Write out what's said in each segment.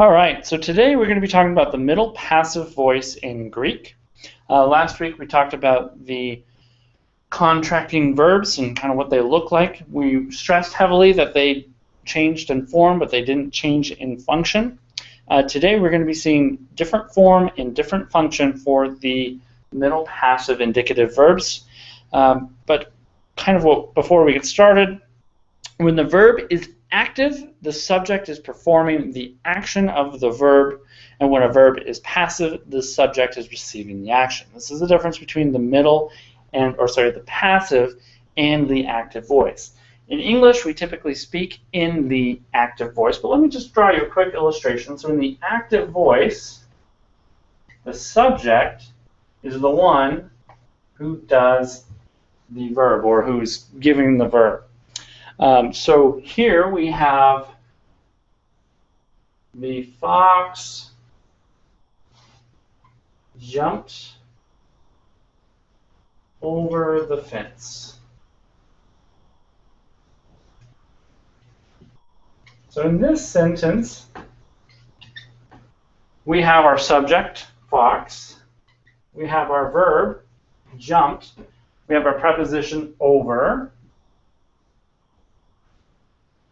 All right, so today we're going to be talking about the middle passive voice in Greek. Last week we talked about the contracting verbs and kind of what they look like. We stressed heavily that they changed in form, but they didn't change in function. Today we're going to be seeing different form and different function for the middle passive indicative verbs. But kind of before we get started, when the verb is active, the subject is performing the action of the verb, and when a verb is passive, the subject is receiving the action. This is the difference between the the passive and the active voice. In English, we typically speak in the active voice, but let me just draw you a quick illustration. So in the active voice, the subject is the one who does the verb, or who's giving the verb. So here we have the fox jumped over the fence. So in this sentence, we have our subject, fox. We have our verb, jumped. We have our preposition, over.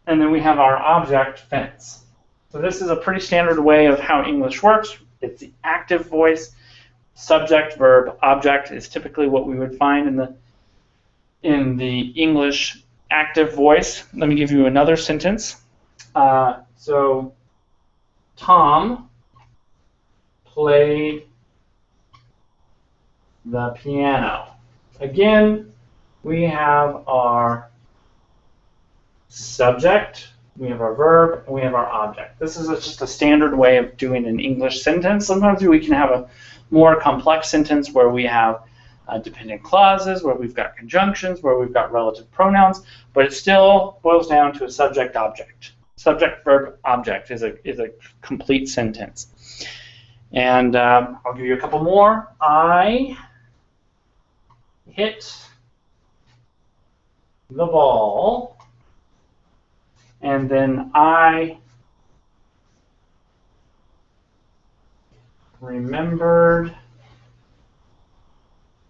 And then we have our object, fence. So this is a pretty standard way of how English works. It's the active voice. Subject, verb, object is typically what we would find in the English active voice. Let me give you another sentence. So Tom played the piano. Again, we have our subject, we have our verb, and we have our object. This is just a standard way of doing an English sentence. Sometimes we can have a more complex sentence where we have dependent clauses, where we've got conjunctions, where we've got relative pronouns, but it still boils down to a subject-object. Subject, verb, object is a complete sentence. And I'll give you a couple more. I hit the ball. And then I remembered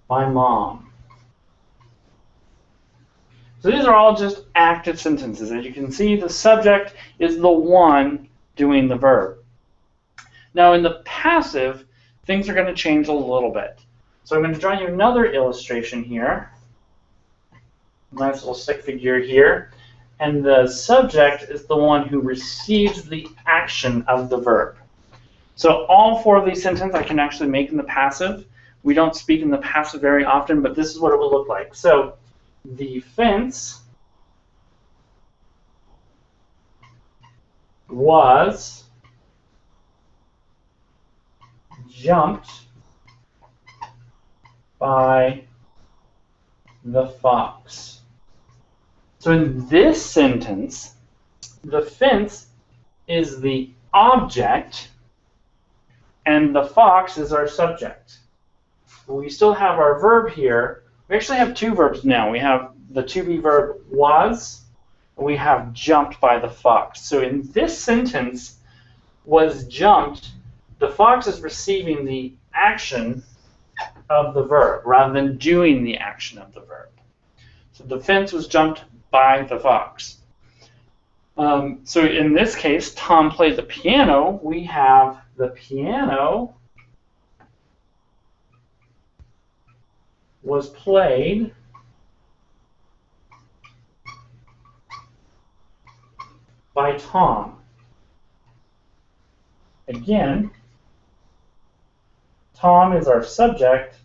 my mom. So these are all just active sentences. As you can see, the subject is the one doing the verb. Now in the passive, things are going to change a little bit. So I'm going to draw you another illustration here. Nice little stick figure here. And the subject is the one who receives the action of the verb. So all four of these sentences I can actually make in the passive. We don't speak in the passive very often, but this is what it will look like. So the fence was jumped by the fox. So in this sentence, the fence is the object and the fox is our subject. We still have our verb here. We actually have two verbs now. We have the to-be verb was, and we have jumped by the fox. So in this sentence, was jumped, the fox is receiving the action of the verb rather than doing the action of the verb. So the fence was jumped by the fox. So in this case, Tom played the piano. We have the piano was played by Tom. Again, Tom is our subject.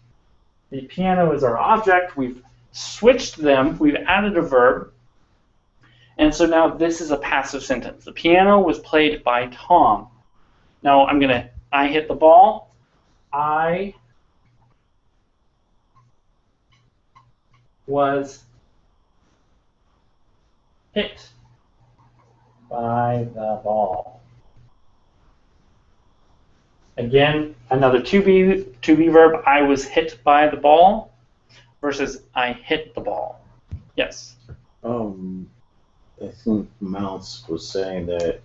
The piano is our object. We've switched them. We've added a verb. And so now this is a passive sentence. The piano was played by Tom. Now I hit the ball. I was hit by the ball. Again, another to be verb. I was hit by the ball versus I hit the ball. Yes. I think Mounce was saying that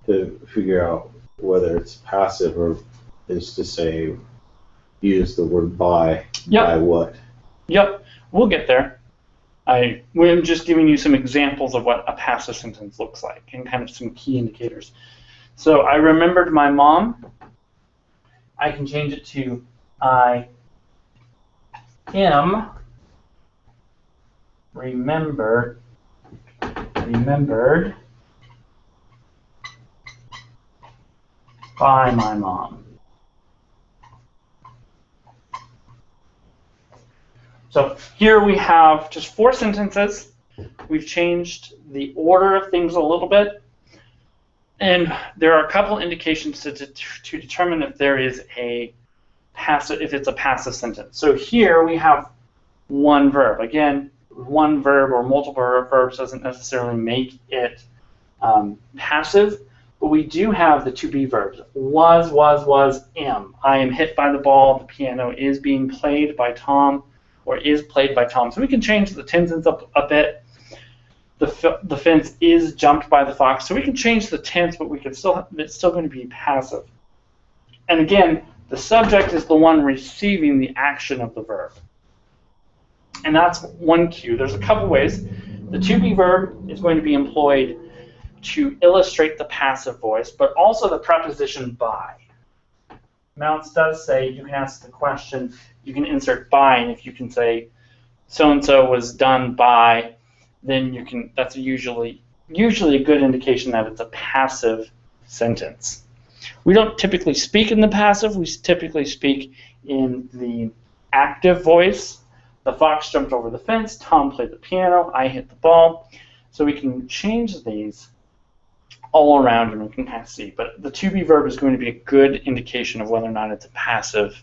to figure out whether it's passive or is to say use the word by. Yep. By what? Yep. We'll get there. We're just giving you some examples of what a passive sentence looks like and kind of some key indicators. So I remembered my mom. I can change it to I am remembered by my mom. So here we have just 4 sentences. We've changed the order of things a little bit. And there are a couple indications to determine if there is a passive, if it's a passive sentence. So here we have one verb. Again, one verb or multiple verbs doesn't necessarily make it passive, but we do have the to be verbs. Was, am. I am hit by the ball. The piano is being played by Tom, or is played by Tom. So we can change the tenses up a bit. The fence is jumped by the fox. So we can change the tense, but we can it's still going to be passive. And again, the subject is the one receiving the action of the verb. And that's one cue. There's a couple ways. The to be verb is going to be employed to illustrate the passive voice, but also the preposition by. Mounce does say you can ask the question, you can insert by, and if you can say so-and-so was done by, then you can, that's usually a good indication that it's a passive sentence. We don't typically speak in the passive, we typically speak in the active voice. The fox jumped over the fence, Tom played the piano, I hit the ball. So we can change these all around and we can kind of see. But the to be verb is going to be a good indication of whether or not it's a passive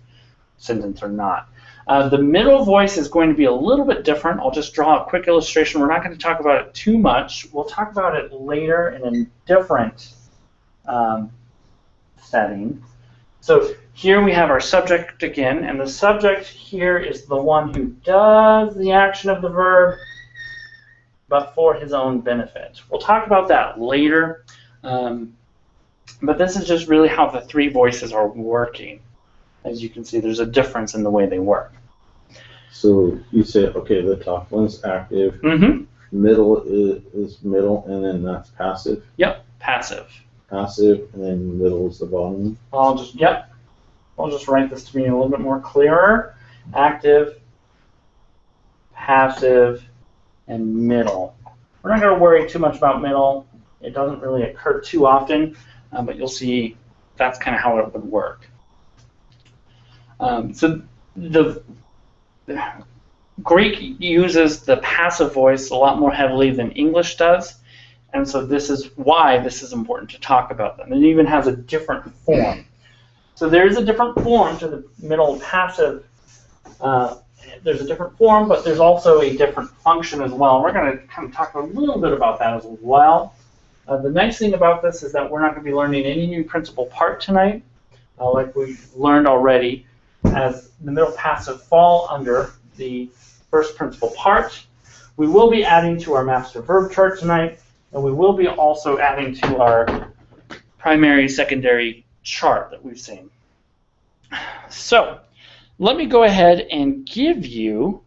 sentence or not. The middle voice is going to be a little bit different. I'll just draw a quick illustration. We're not going to talk about it too much. We'll talk about it later in a different setting. So here we have our subject again, and the subject here is the one who does the action of the verb, but for his own benefit. We'll talk about that later, but this is just really how the 3 voices are working. As you can see, there's a difference in the way they work. So you say, okay, the top one's active, middle is middle, and then that's passive? Yep, passive. Passive, and then middle is the bottom? I'll just write this to be a little bit more clearer. Active, passive, and middle. We're not going to worry too much about middle. It doesn't really occur too often, but you'll see that's kind of how it would work. So the Greek uses the passive voice a lot more heavily than English does, and so this is why this is important to talk about them. It even has a different form. So there is a different form to the middle passive. There's a different form, but there's also a different function as well. We're going to kind of talk a little bit about that as well. The nice thing about this is that we're not going to be learning any new principal part tonight, like we've learned already, as the middle passive fall under the first principal part. We will be adding to our master verb chart tonight, and we will be also adding to our primary, secondary chart that we've seen. So let me go ahead and give you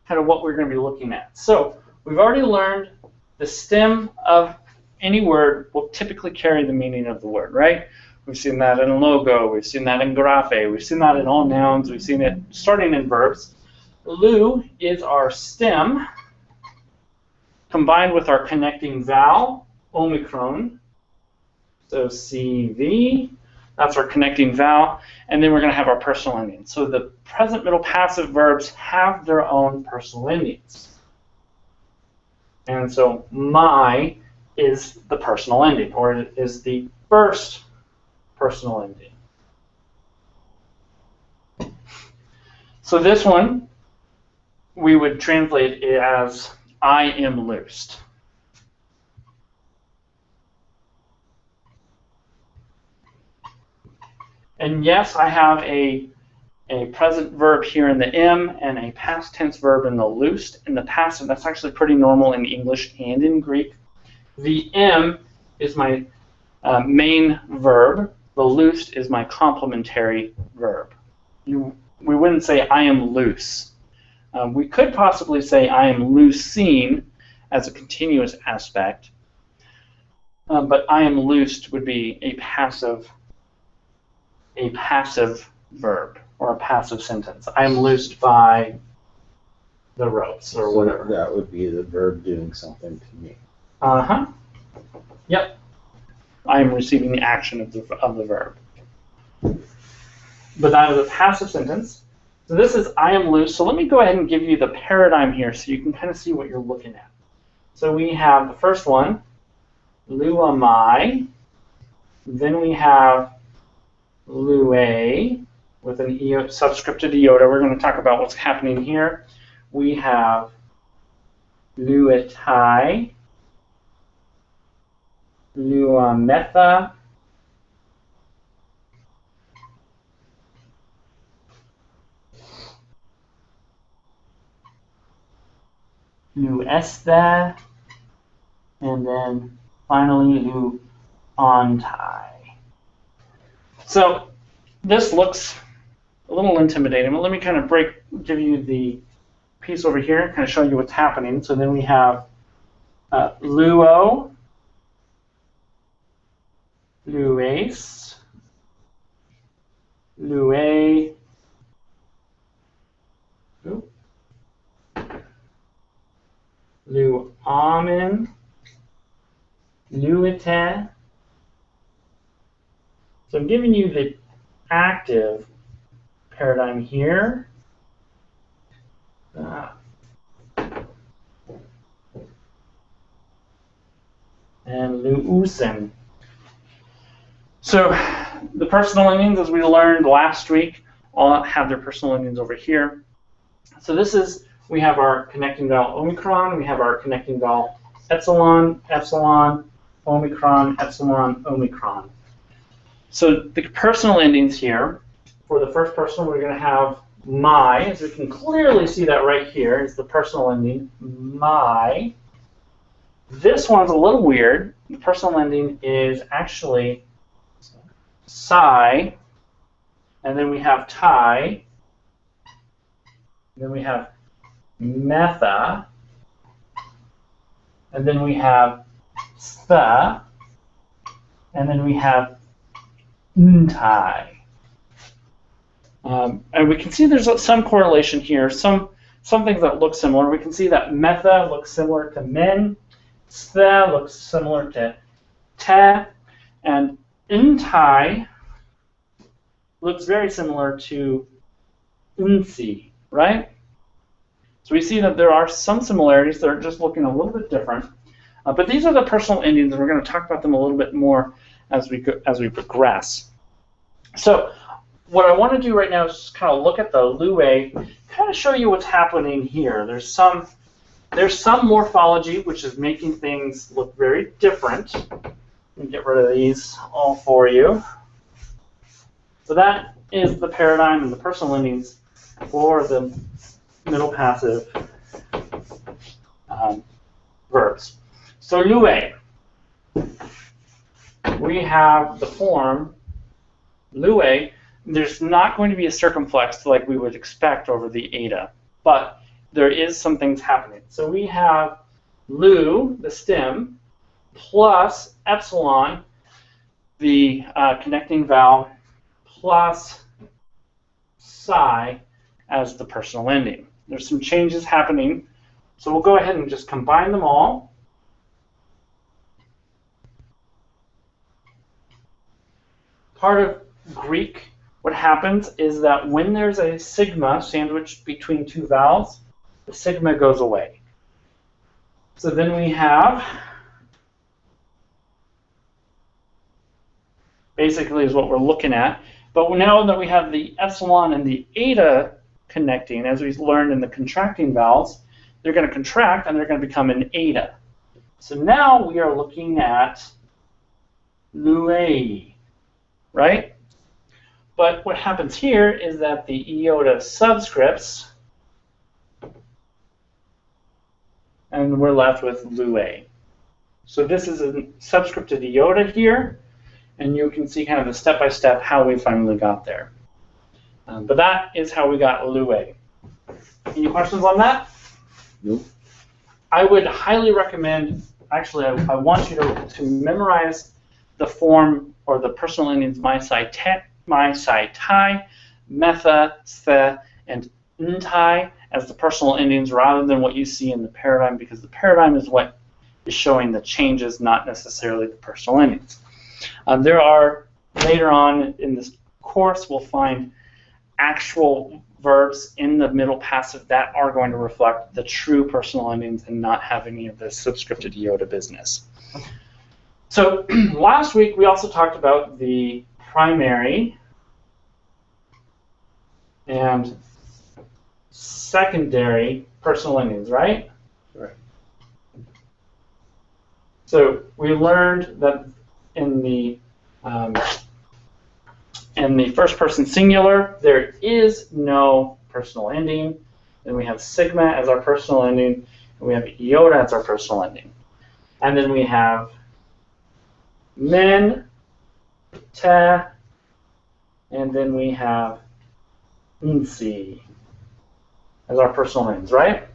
kind of what we're going to be looking at. So we've already learned the stem of any word will typically carry the meaning of the word, right? We've seen that in logo, we've seen that in graphe, we've seen that in all nouns, we've seen it starting in verbs. Lu is our stem, combined with our connecting vowel, omicron. So CV, that's our connecting vowel, and then we're going to have our personal ending. So the present middle passive verbs have their own personal endings. And so my is the personal ending, or it is the first personal ending. So this one, we would translate it as I am loosed. And yes, I have a present verb here in the M and a past tense verb in the loosed. In the passive, that's actually pretty normal in English and in Greek. The M is my main verb, the loosed is my complementary verb. We wouldn't say I am loose. We could possibly say I am loosing as a continuous aspect, but I am loosed would be a passive verb or a passive sentence. I am loosed by the ropes or whatever. That would be the verb doing something to me. Uh-huh. Yep. I am receiving the action of the verb. But that is a passive sentence. So this is I am loose. So let me go ahead and give you the paradigm here so you can kind of see what you're looking at. So we have the first one, luamai. Then we have lue with an subscripted iota. We're going to talk about what's happening here. We have luetai, luametha, luestha, and then finally luontai. So this looks a little intimidating, but let me kind of give you the piece over here, kind of show you what's happening. So then we have luo, lues, lue, luamen, luete. So I'm giving you the active paradigm here. And luusen. So the personal endings, as we learned last week, all have their personal endings over here. So this is, we have our connecting vowel omicron, we have our connecting vowel epsilon, epsilon, omicron, epsilon, omicron. So the personal endings here, for the first person, we're going to have my, as we can clearly see that right here, is the personal ending, my. This one's a little weird. The personal ending is actually psi, and then we have tai, then we have metha, and then we have sta, and then we have ntai. And we can see there's some correlation here, some things that look similar. We can see that metha looks similar to men, sta looks similar to te, and ntai looks very similar to unsi, right? So we see that there are some similarities that are just looking a little bit different. But these are the personal endings, and we're going to talk about them a little bit more as we progress. So what I want to do right now is just kind of look at the lue, kind of show you what's happening here. There's some morphology which is making things look very different. Let me get rid of these all for you. So that is the paradigm and the personal endings for the middle passive verbs. So lue, we have the form lue. There's not going to be a circumflex like we would expect over the eta, but there is some things happening. So we have lu, the stem, plus epsilon, the connecting vowel, plus psi as the personal ending. There's some changes happening, so we'll go ahead and just combine them all. Part of Greek, what happens is that when there's a sigma sandwiched between two vowels, the sigma goes away. So then we have, basically is what we're looking at, but now that we have the epsilon and the eta connecting, as we learned in the contracting vowels, they're going to contract and they're going to become an eta. So now we are looking at lue, right? But what happens here is that the iota subscripts, and we're left with lue. So this is a subscripted iota here, and you can see kind of the step-by-step how we finally got there. But that is how we got Lue. Any questions on that? Nope. I would highly recommend, actually, I want you to memorize the form or the personal endings mai sai tai, metha, the, and ntai as the personal endings rather than what you see in the paradigm, because the paradigm is what is showing the changes, not necessarily the personal endings. There are, later on in this course, we'll find actual verbs in the middle passive that are going to reflect the true personal endings and not have any of the subscripted iota business. So last week we also talked about the primary and secondary personal endings, right? Right. So we learned that in the first person singular, there is no personal ending. Then we have sigma as our personal ending, and we have iota as our personal ending. And then we have men, te, and then we have nsi as our personal endings, right?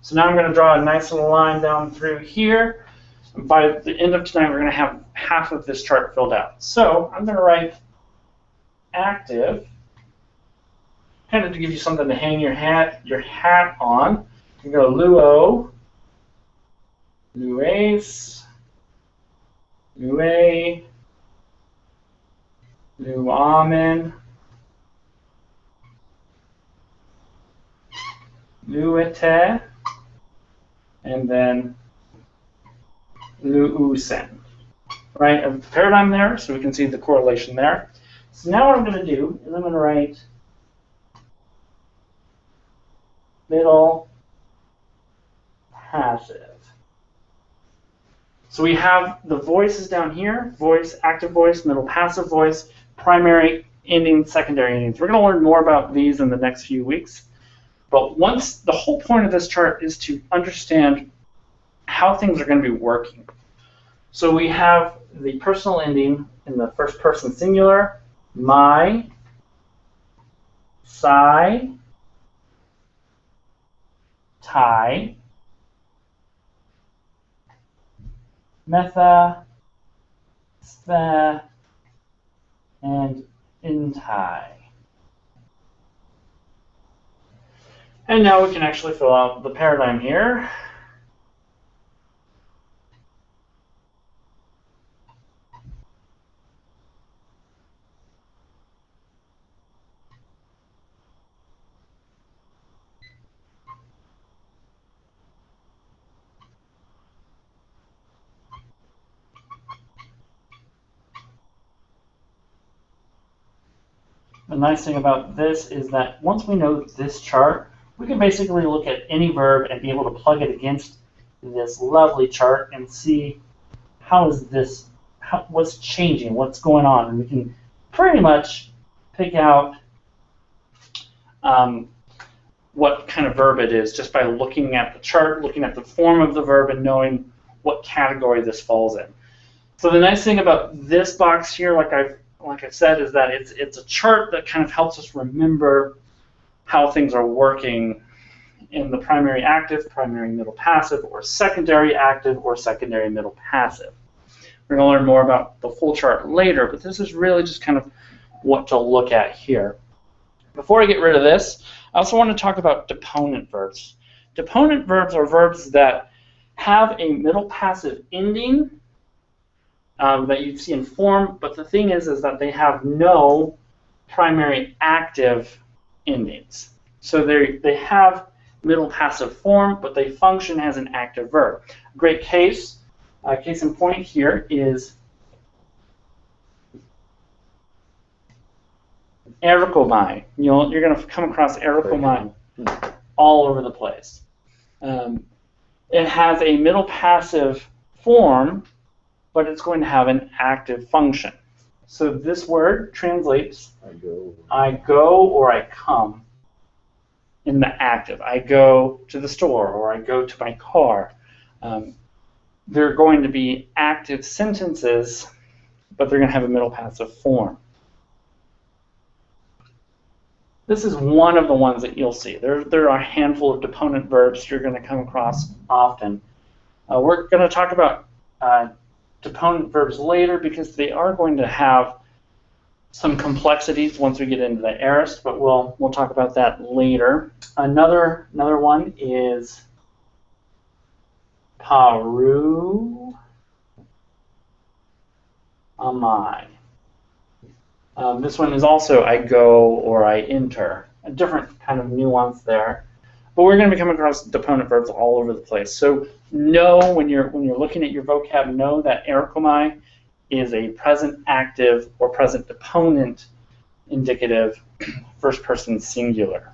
So now I'm going to draw a nice little line down through here. By the end of tonight, we're going to have half of this chart filled out. So I'm going to write active, kind of to give you something to hang your hat on. You go luo, lues, lue, luamen, luete, and then luusen. Right, a paradigm there, so we can see the correlation there. So now what I'm going to do is I'm going to write middle passive. So we have the voices down here, voice, active voice, middle passive voice, primary endings, secondary endings. We're going to learn more about these in the next few weeks. But once the whole point of this chart is to understand how things are going to be working. So we have the personal ending in the first person singular, mai, sai, tai, metha, stha, and intai. And now we can actually fill out the paradigm here. The nice thing about this is that once we know this chart, we can basically look at any verb and be able to plug it against this lovely chart and see how is this, what's changing, what's going on. And we can pretty much pick out what kind of verb it is just by looking at the chart, looking at the form of the verb, and knowing what category this falls in. So the nice thing about this box here, like I said, is that it's a chart that kind of helps us remember how things are working in the primary active, primary middle passive, or secondary active, or secondary middle passive. We're going to learn more about the full chart later, but this is really just kind of what to look at here. Before I get rid of this, I also want to talk about deponent verbs. Deponent verbs are verbs that have a middle passive ending that you see in form, but the thing is that they have no primary active endings. So they have middle passive form, but they function as an active verb. A great case in point here is erikomai. You're going to come across erikomai all over the place. It has a middle passive form, but it's going to have an active function. So this word translates I go or I come in the active. I go to the store or I go to my car. They're going to be active sentences, but they're going to have a middle passive form. This is one of the ones that you'll see. There are a handful of deponent verbs you're going to come across often. We're going to talk about deponent verbs later because they are going to have some complexities once we get into the aorist, but we'll talk about that later. Another one is paru amai. This one is also I go or I enter. A different kind of nuance there. But we're going to be coming across deponent verbs all over the place. So know when you're looking at your vocab, know that erkomai is a present active or present deponent indicative first person singular.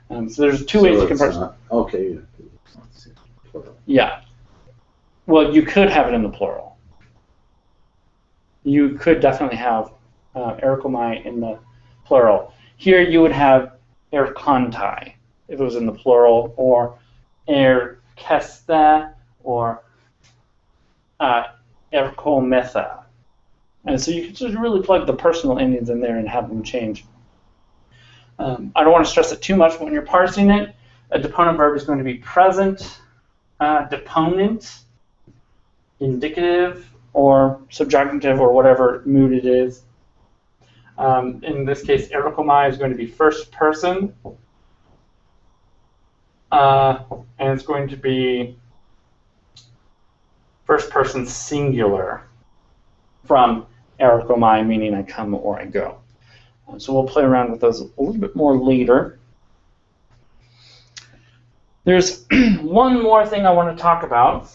So there's two ways to convert. Okay. Yeah. Well, you could have it in the plural. You could definitely have erkomai in the plural. Here you would have erkantai if it was in the plural, or erkesta, or erkometha. And so you can just really plug the personal endings in there and have them change. I don't want to stress it too much, but when you're parsing it, a deponent verb is going to be present, deponent, indicative, or subjunctive, or whatever mood it is. In this case, erkomai is going to be first person, and it's going to be first person singular from erkomai, meaning I come or I go. So we'll play around with those a little bit more later. There's one more thing I want to talk about.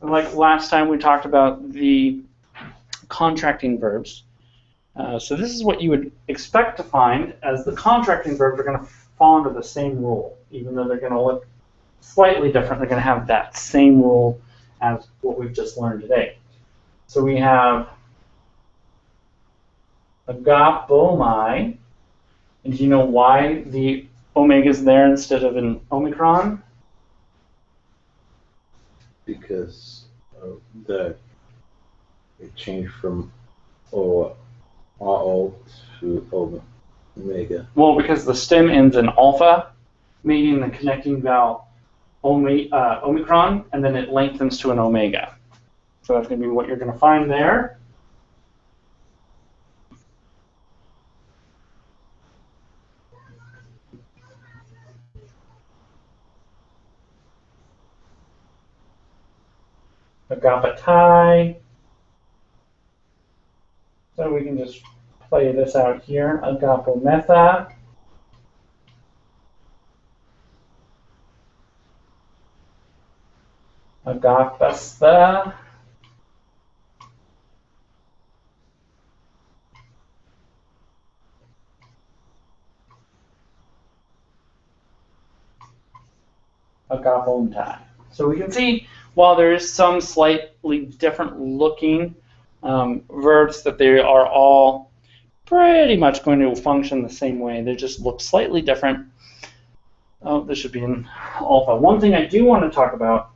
Like last time we talked about the contracting verbs. So this is what you would expect to find, as the contracting verbs are going to fall under the same rule. Even though they're going to look slightly different, they're going to have that same rule as what we've just learned today. So we have agapomai. And do you know why the omega is there instead of an omicron? Because it changed from AO to omega. Well, because the stem ends in alpha, meaning the connecting vowel omicron, and then it lengthens to an omega. So that's going to be what you're going to find there. Agapatai. So we can just play this out here. Agapometha. Agapasta. Agapomtai. So we can see, while there is some slightly different looking verbs, that they are all pretty much going to function the same way. They just look slightly different. Oh, this should be in alpha. One thing I do want to talk about,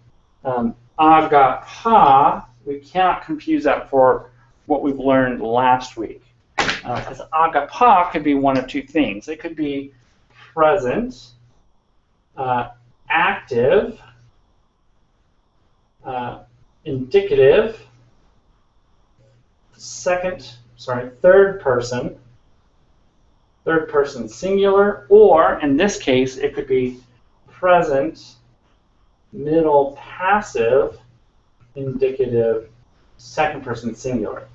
agapa, we cannot confuse that for what we've learned last week. Because agapa could be one of two things. It could be present, active, indicative, third person singular, or in this case it could be present, middle passive, indicative, second person singular.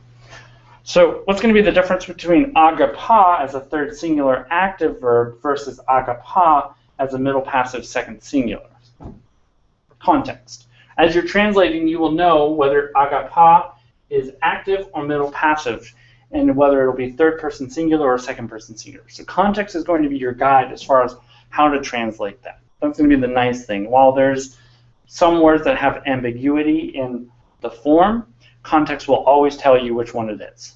So what's going to be the difference between agapa as a third singular active verb versus agapa as a middle passive second singular? Context. As you're translating, you will know whether agapa is active or middle passive, and whether it'll be third person singular or second person singular. So context is going to be your guide as far as how to translate that. That's going to be the nice thing. While there's some words that have ambiguity in the form, context will always tell you which one it is.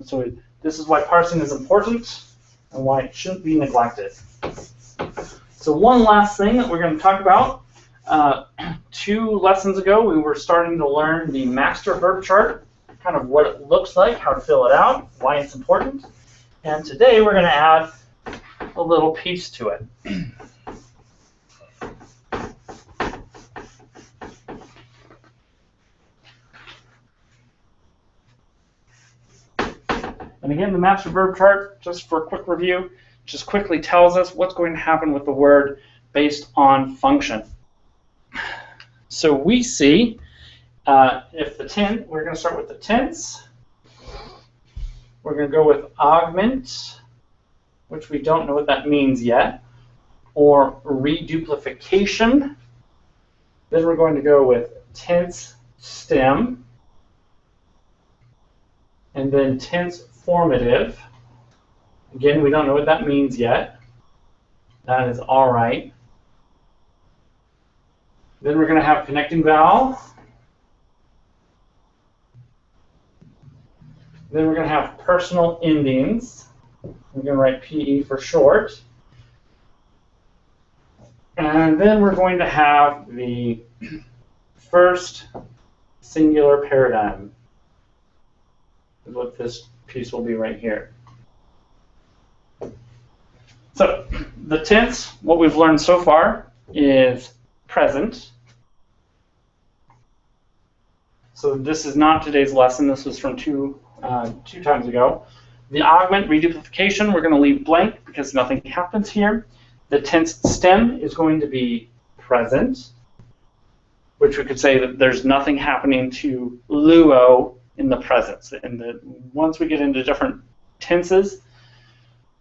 So this is why parsing is important and why it shouldn't be neglected. So one last thing that we're going to talk about, 2 lessons ago, we were starting to learn the master verb chart, kind of what it looks like, how to fill it out, why it's important. And today we're going to add a little piece to it. And again, the master verb chart, just for a quick review, just quickly tells us what's going to happen with the word based on function. So we see if the tense, we're going to start with the tense. We're going to go with augment, which we don't know what that means yet, or reduplication. Then we're going to go with tense stem, and then tense formative. Again, we don't know what that means yet. That is all right. Then we're going to have connecting vowel. Then we're going to have personal endings. We're going to write PE for short. And then we're going to have the first singular paradigm, is what this piece will be right here. So the tense, what we've learned so far is present. So this is not today's lesson. This was from two times ago. The augment, reduplication, we're going to leave blank because nothing happens here. The tense stem is going to be present, which we could say that there's nothing happening to luo in the present. And once we get into different tenses,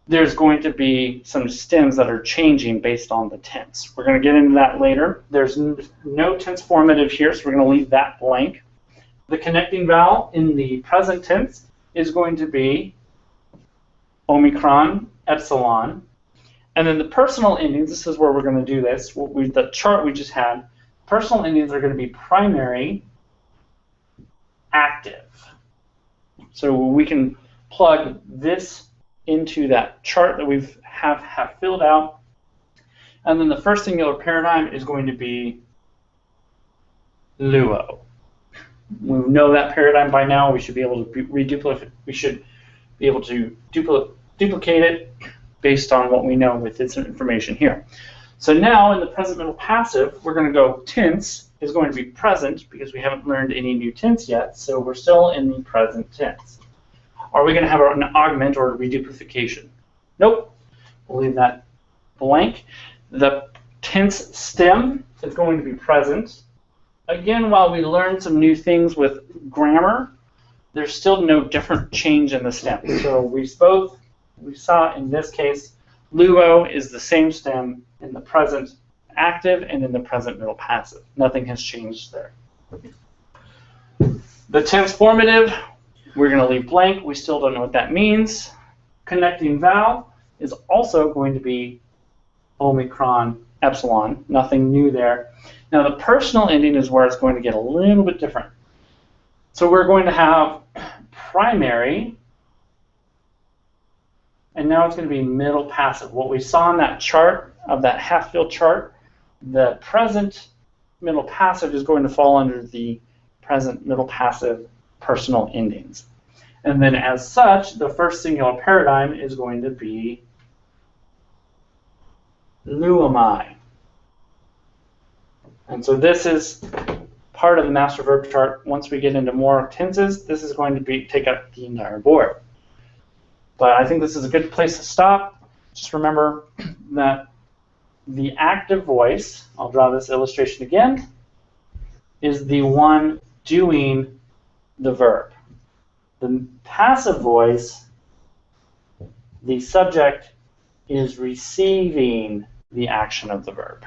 there's going to be some stems that are changing based on the tense. We're going to get into that later. There's no tense formative here, so we're going to leave that blank. The connecting vowel in the present tense is going to be omicron, epsilon. And then the personal endings, this is where we're going to do this. The chart we just had, personal endings are going to be primary, active. So we can plug this into that chart that we have filled out. And then the first singular paradigm is going to be luo. We know that paradigm by now. We should be able to reduplicate. We should be able to duplicate it based on what we know with this information here. So now in the present middle passive, we're going to go tense is going to be present because we haven't learned any new tense yet. So we're still in the present tense. Are we going to have an augment or a reduplication? Nope. We'll leave that blank. The tense stem is going to be present. Again, while we learn some new things with grammar, there's still no different change in the stem. So we saw in this case, luo is the same stem in the present active and in the present middle passive. Nothing has changed there. The tense formative, we're going to leave blank. We still don't know what that means. Connecting vowel is also going to be omicron, epsilon. Nothing new there. Now the personal ending is where it's going to get a little bit different. So we're going to have primary, and now it's going to be middle passive. What we saw in that chart, of that half-filled chart, the present middle passive is going to fall under the present middle passive personal endings. And then as such, the first singular paradigm is going to be luomai. And so this is part of the master verb chart. Once we get into more tenses, this is going to take up the entire board. But I think this is a good place to stop. Just remember that the active voice, I'll draw this illustration again, is the one doing the verb. The passive voice, the subject is receiving the action of the verb.